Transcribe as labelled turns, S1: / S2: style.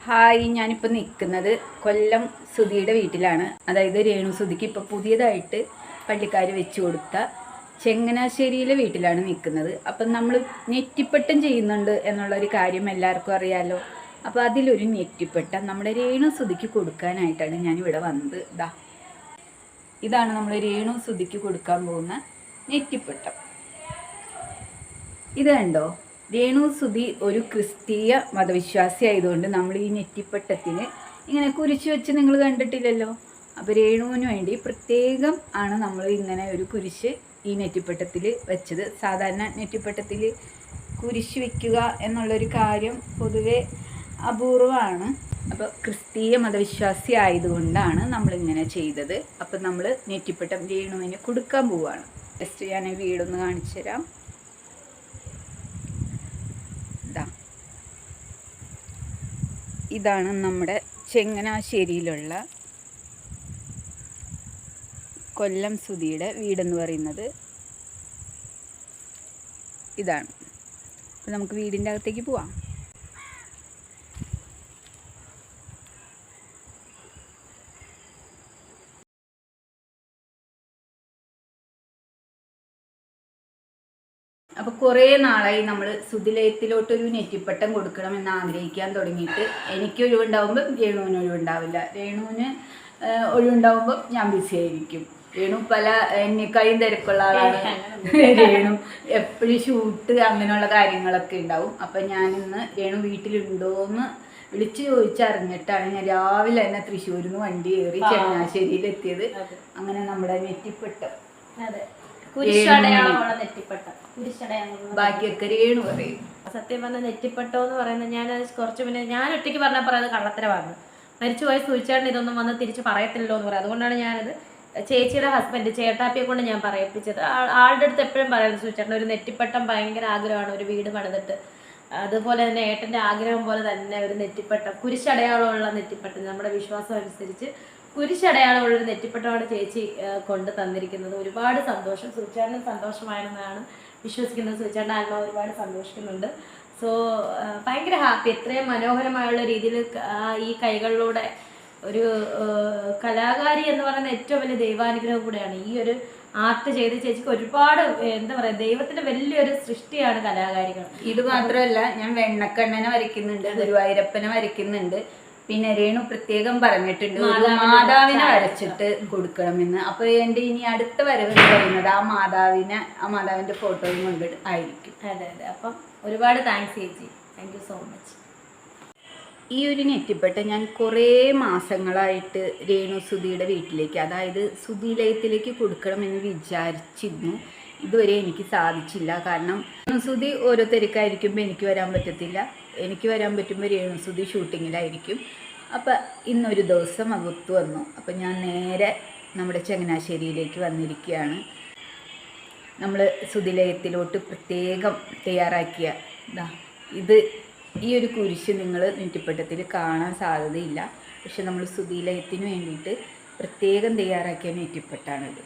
S1: Hi, ഞാനിപ്പോൾ നിൽക്കുന്നത് കൊല്ലം സുധിയുടെ വീട്ടിലാണ്. അതായത് രേണു സുധിക്ക് ഇപ്പോൾ പുതിയതായിട്ട് പള്ളിക്കാർ വെച്ച് കൊടുത്ത ചങ്ങനാശ്ശേരിയിലെ വീട്ടിലാണ് നിൽക്കുന്നത്. അപ്പം നമ്മൾ നെറ്റിപ്പട്ടം ചെയ്യുന്നുണ്ട് എന്നുള്ളൊരു കാര്യം എല്ലാവർക്കും അറിയാമല്ലോ. അപ്പോൾ അതിലൊരു നെറ്റിപ്പട്ടം നമ്മുടെ രേണു സുധിക്ക് കൊടുക്കാനായിട്ടാണ് ഞാനിവിടെ വന്നത്. ഇതാണ് നമ്മൾ രേണു സുധിക്ക് കൊടുക്കാൻ പോകുന്ന നെറ്റിപ്പട്ടം. ഇത് കണ്ടോ, രേണു സുധി ഒരു ക്രിസ്തീയ മതവിശ്വാസി ആയതുകൊണ്ട് നമ്മൾ ഈ നെറ്റിപ്പട്ടത്തിന് ഇങ്ങനെ കുരിശ് വെച്ച് നിങ്ങൾ കണ്ടിട്ടില്ലല്ലോ. അപ്പോൾ രേണുവിന് വേണ്ടി പ്രത്യേകം ആണ് നമ്മൾ ഇങ്ങനെ ഒരു കുരിശ് ഈ നെറ്റിപ്പട്ടത്തിൽ വെച്ചത്. സാധാരണ നെറ്റിപ്പട്ടത്തിൽ കുരിശ് വയ്ക്കുക എന്നുള്ളൊരു കാര്യം പൊതുവെ അപൂർവമാണ്. അപ്പോൾ ക്രിസ്തീയ മതവിശ്വാസി ആയതുകൊണ്ടാണ് നമ്മളിങ്ങനെ ചെയ്തത്. അപ്പം നമ്മൾ നെറ്റിപ്പട്ടം രേണുവിന് കൊടുക്കാൻ പോവുകയാണ്. ജസ്റ്റ് ഞാൻ വീടൊന്ന് കാണിച്ചു തരാം. ഇതാണ് നമ്മുടെ ചങ്ങനാശ്ശേരിയിലുള്ള കൊല്ലം സുധിയുടെ വീടെന്ന് പറയുന്നത്. ഇതാണ്. അപ്പോൾ നമുക്ക് വീടിൻ്റെ അകത്തേക്ക് പോവാം. അപ്പോൾ കുറേ നാളായി നമ്മൾ സുധിലയത്തിലോട്ടൊരു നെറ്റിപ്പട്ടം കൊടുക്കണമെന്ന് ആഗ്രഹിക്കാൻ തുടങ്ങിയിട്ട്. എനിക്ക് ഒഴിവുണ്ടാകുമ്പോൾ രേണുവിന് ഒഴിവുണ്ടാവില്ല, രേണുവിന് ഒഴിവുണ്ടാകുമ്പോൾ ഞാൻ ബിസി ആയിരിക്കും. രേണു എന്നെക്കാളും തിരക്കുള്ള ആളാണ്. രേണു എപ്പോഴും ഷൂട്ട് അങ്ങനെയുള്ള കാര്യങ്ങളൊക്കെ ഉണ്ടാവും. അപ്പം ഞാനിന്ന് രേണു വീട്ടിലുണ്ടോയെന്ന് വിളിച്ച് ചോദിച്ചറിഞ്ഞിട്ടാണ് ഞാൻ രാവിലെ തന്നെ തൃശ്ശൂരിൽ നിന്ന് വണ്ടി കയറി ചങ്ങനാശ്ശേരിയിൽ എത്തിയത്. അങ്ങനെ നമ്മുടെ നെറ്റിപ്പട്ടം ബാക്കിയൊക്കെ രേണു പറയും.
S2: സത്യം പറഞ്ഞ നെറ്റിപ്പട്ടോ എന്ന് പറയുന്നത് ഞാൻ കുറച്ച് പിന്നെ ഞാൻ ഒറ്റയ്ക്ക് പറഞ്ഞപ്പോൾ അത് കള്ളത്തരമാണ്. മരിച്ചുപോയ സൂചിച്ചാണ്ട് ഇതൊന്നും വന്ന് തിരിച്ച് പറയത്തില്ലല്ലോ എന്ന് പറയാം. അതുകൊണ്ടാണ് ഞാനത് ചേച്ചിയുടെ ഹസ്ബൻഡ് ചേട്ടാപ്പിയെ കൊണ്ട് ഞാൻ പറയിപ്പിച്ചത്. ആളുടെ അടുത്ത് എപ്പോഴും പറയുന്നത് സൂചിച്ചാണ്ട് ഒരു നെറ്റിപ്പട്ടം ഭയങ്കര ആഗ്രഹമാണ്, ഒരു വീട് പണിതിട്ട്. അതുപോലെ തന്നെ ഏട്ടൻ്റെ ആഗ്രഹം പോലെ തന്നെ ഒരു നെറ്റിപ്പട്ടം, കുരിശടയാളമുള്ള നെറ്റിപ്പട്ടം, നമ്മുടെ വിശ്വാസം അനുസരിച്ച് കുരിശടയാളമുള്ള ഒരു നെറ്റിപ്പട്ടമാണ് ചേച്ചി കൊണ്ട് തന്നിരിക്കുന്നത്. ഒരുപാട് സന്തോഷം, സൂചിച്ചാണ്ടിന് സന്തോഷമായെന്നാണ് വിശ്വസിക്കുന്നത്. സൂചിച്ചാണ്ട് ആത്മാവ് ഒരുപാട് സന്തോഷിക്കുന്നുണ്ട്. സോ ഭയങ്കര ഹാപ്പി. എത്രയും മനോഹരമായുള്ള രീതിയിൽ ഈ കൈകളിലൂടെ ഒരു കലാകാരി എന്ന് പറയുന്ന ഏറ്റവും വലിയ ദൈവാനുഗ്രഹം കൂടെയാണ്. ഈ ഒരു ആർട്ട് ചെയ്ത് ചേച്ചിക്ക് ഒരുപാട് എന്താ പറയുക, ദൈവത്തിന്റെ വലിയൊരു സൃഷ്ടിയാണ് കലാകാരികൾ.
S1: ഇത് മാത്രമല്ല, ഞാൻ വെണ്ണക്കണ്ണനെ വരയ്ക്കുന്നുണ്ട്, ഗുരുവായൂരപ്പനെ വരയ്ക്കുന്നുണ്ട്. പിന്നെ രേണു പ്രത്യേകം പറഞ്ഞിട്ടുണ്ട് മാതാവിനെ വരച്ചിട്ട് കൊടുക്കണമെന്ന്. അപ്പോൾ എൻ്റെ ഇനി അടുത്ത വരവ് എന്ന് പറയുന്നത് ആ മാതാവിൻ്റെ ഫോട്ടോയും കൊണ്ട് ആയിരിക്കും.
S2: അതെ. അപ്പം ഒരുപാട് താങ്ക്സ് ചേച്ചി, താങ്ക് യു സോ മച്ച്.
S1: ഈ ഒരു നെറ്റിപ്പട്ടം ഞാൻ കുറേ മാസങ്ങളായിട്ട് രേണു സുധിയുടെ വീട്ടിലേക്ക്, അതായത് സുധിലയത്തിലേക്ക് കൊടുക്കണമെന്ന് വിചാരിച്ചിരുന്നു. ഇതുവരെ എനിക്ക് സാധിച്ചില്ല. കാരണം രേണു സുധി ഓരോ തിരക്കായിരിക്കുമ്പോൾ എനിക്ക് വരാൻ പറ്റത്തില്ല. എനിക്ക് വരാൻ പറ്റുമ്പോൾ രേണു സുധി ഷൂട്ടിങ്ങിലായിരിക്കും. അപ്പം ഇന്നൊരു ദിവസം അകത്തു വന്നു. അപ്പം ഞാൻ നേരെ നമ്മുടെ ചങ്ങനാശ്ശേരിയിലേക്ക് വന്നിരിക്കുകയാണ്. നമ്മൾ സുധിലയത്തിലോട്ട് പ്രത്യേകം തയ്യാറാക്കിയ ഈ ഒരു കുരിശ് നിങ്ങൾ നെറ്റിപ്പട്ടത്തിൽ കാണാൻ സാധ്യതയില്ല. പക്ഷെ നമ്മൾ സുധിലയത്തിന് വേണ്ടിയിട്ട് പ്രത്യേകം തയ്യാറാക്കിയ നെറ്റിപ്പട്ടാണിത്.